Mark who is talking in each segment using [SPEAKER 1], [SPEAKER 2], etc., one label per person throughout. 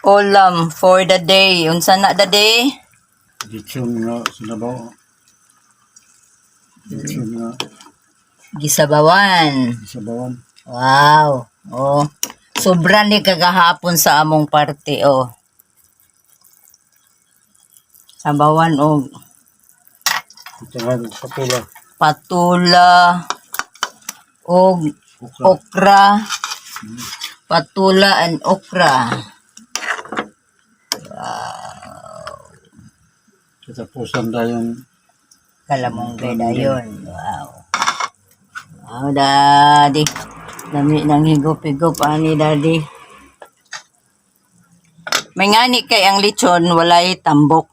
[SPEAKER 1] Ulam for the day. Unsa na the day?
[SPEAKER 2] Lechon nga sinabaw. Lechon nga
[SPEAKER 1] Gisabawan.
[SPEAKER 2] sabawan.
[SPEAKER 1] Wow. Oh. Sobra ni kagahapon sa among parte. Oh. Sabawan og
[SPEAKER 2] Itangan patula.
[SPEAKER 1] patula og
[SPEAKER 2] Okra.
[SPEAKER 1] okra. Patula and okra.
[SPEAKER 2] Katapusan dayon
[SPEAKER 1] Kalamonggay dayon. Wow. Wow, daddy. Dami nang higop-higop ani daddy. May ngani kay ang lechon walay tambok.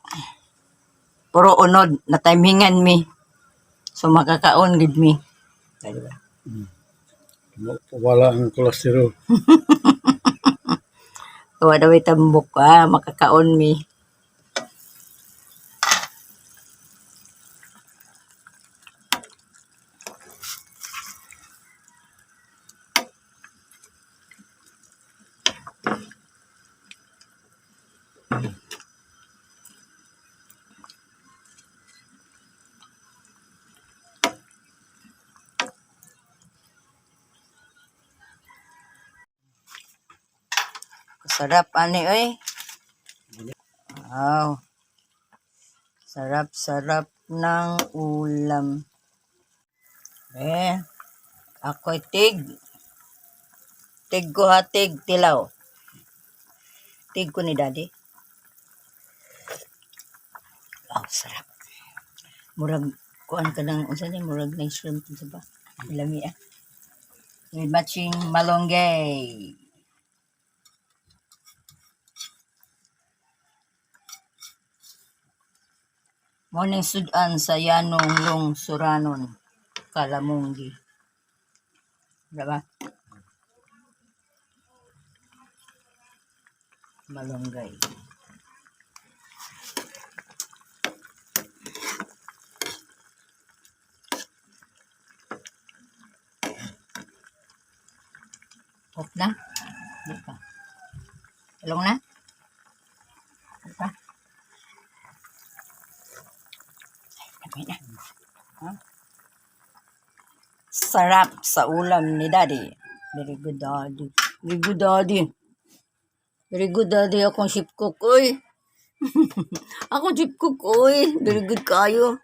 [SPEAKER 1] Puro unod, natimingan mi. So makakaon gid mi. Diba?
[SPEAKER 2] wala ang kolesterol.
[SPEAKER 1] Tuwa daw tambok makakaon mi. Sarap ani oy. Wow. Sarap-sarap ng ulam. Ako'y tig. Tig ko ha, tig tilaw. Tig ko ni daddy. Wow, sarap. Murag, kuan ka ng, unsa ni, murag na shrimp sa ba? Ilami With matching malunggay. Morning sudan sa Yanong Long Suranon, Kalamonggi. Diba? Malunggay. Off na? Di pa. Talong na? Di pa. Ay, dami na. Huh? Sarap sa ulam ni daddy. Very good daddy. Very good daddy. Very good daddy akong chef cook, oy. Akong chef cook, oy. Very good kayo.